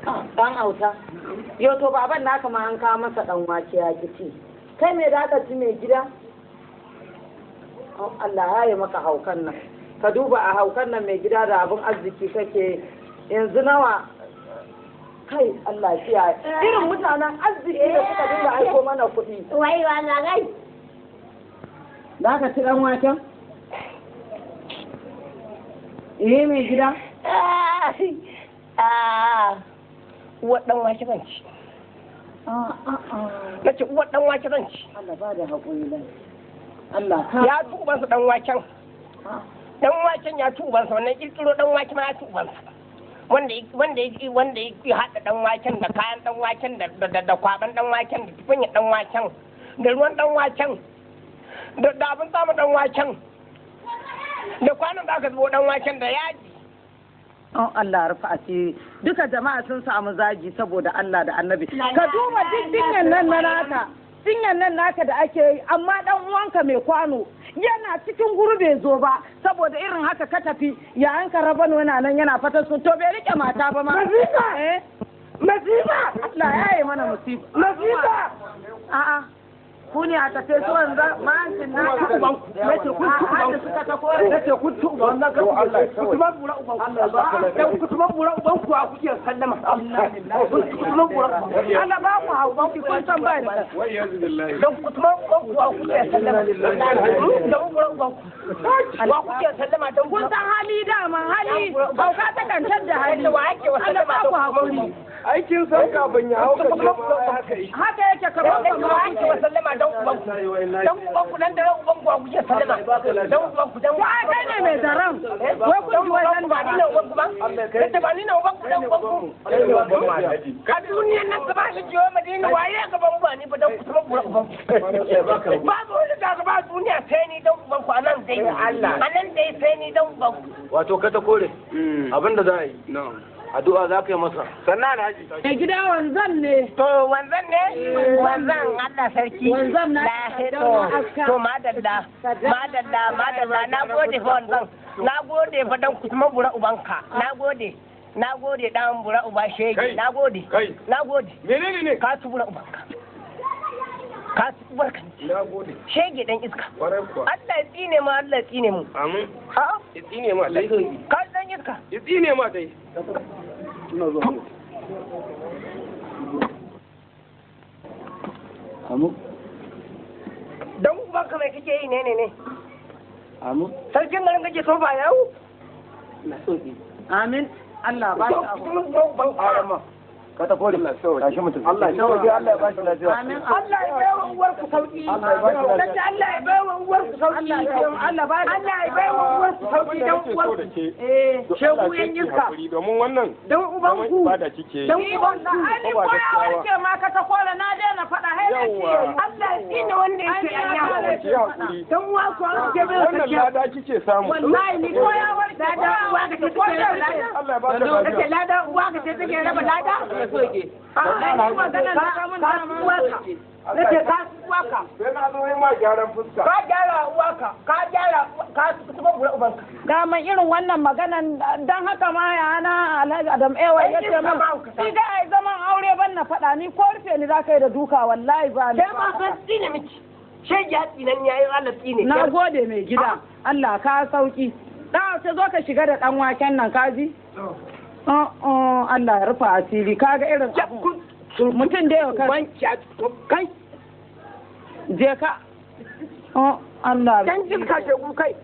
Dan auta. Yau to baban naka ma an kawo masa dan wake ya kici. Kai me da ka ci mai gida? Allah ya yi maka haukan nan. Ka duba a haukan nan mai gida da abin arziki kake yanzu nawa kai Allah kiyaye. Irin mutanen arziki da suka dinga aiko mana kuɗi. Wai wa na gai. Da ka ci dan waken? Mai gida? Uwar ɗan wake zan ci. Na ce uwar ɗan wake zan ci. Allah ba da haƙuri nan. Allah ka. Ya ci ubansa ɗan waken. Ɗan waken ya ci ubansa wannan ƙirƙiro ɗan wake ma ya ci ubansa. Wanda ya haɗa ɗan waken da kayan ɗan waken da kwaɓan ɗan waken da tukunya ɗan waken da ruwan ɗan waken da abin samun ɗan waken da kwanan da aka zubo ɗan waken da yaji. Oh Allah rufa asiri duka jama'a sun samu zagi saboda Allah da Annabi ka duba duk dinyan nan naka da ake yi amma dan uwanka mai kwano yana cikin guri bai zo ba saboda irin haka ka tafi yayan ka rabano yana nan yana fata sun to bai rike mata ba ma masifa Allah ya yi mana musiba masifa a'a ku ne a tafe su wanzu ma'ancin na nace kun tuban suka ta kore nace kun tuban na ga Allah kutuban bura uban dan kutuban bura uban ku a kuke sallama kutuban bura Allah ba ku hauban ku kun san ba da dan kutuban uban ku a kuke sallama dan bura uban ku wa kuke sallama dan kun san hali da man hali hauka ta kantar da hali wa ake wa sallama dan hakuri aikin san kafin ya hauka haka yake kamar wa ake wa sallama dan uban ku dan da uban ku a kuke sallama dan uban ku dan wa kai ne mai daran wai ku ji wannan ba ni na uban ku ba kace ba ni na uban ku dan uban ku ka duniyan nan gaba da jiyo madina waye gaban ba ni ba dan ku tuban bura uban ba zo da gaba duniya sai ni dan uban ku anan dai Allah anan dai sai ni dan uban ku wato ka ta kore abinda za a yi addu'a za ka yi masa sannan alhaji mai gida wanzan ne to wanzan ne wanzan Allah sarki wanzan na to madalla na gode fa wanzan na gode fa dan kuma bura ubanka na gode dan bura uba shege na gode menene ne ka tu bura ubanka ka tu barka na gode shege dan iska Allah ya tsine mu amin a'a ya tsine ma dai ka dan iska ya tsine ma dai ina zo amu dan ubanka mai kake yi ne amu sarkin garin kake so ba yau na so ki amin Allah ba shi abu ka ta kore tashi mutum Allah ya sauke Allah ya ba shi lafiya amin Allah ya baiwa uwar ku sauki Allah ya ba shi lafiya Allah ya baiwa uwar ku sauki Allah ba Allah ya baiwa uwar ku sauki dan uwar ku shegu yan iska domin wannan dan uban ku ba da kike dan uban ku Ali ko ya warke ma ka ta kore na daina faɗa Allah ya tsine wanda yake anya ki hakuri dan uwa ku an ke bai wannan lada kike samu wallahi ni ko ya warke lada uwa ka take lada Allah ya ba ka lafiya lada uwa ka take raba lada Nake ka uwaka. sai na zo yi ma gyaran fuska Ka gyara uwaka, ka tuba bura ubanka. ga mai irin wannan maganan dan haka ma ya na Alhaji Adam Ewa ya ce min shi ga ai zaman aure ban na faɗa ni ko rufe ni za ka yi da duka wallahi ba ni Sai ma san tsine miki. Shege ya tsinan yayin Allah tsine. na gode mai gida Allah ka sauki da ce zo ka shiga da dan waken nan kaji Allah ya rufa asiri kaga irin abu mutum da yau kai je ka Allah Dan jin kashe ku kai.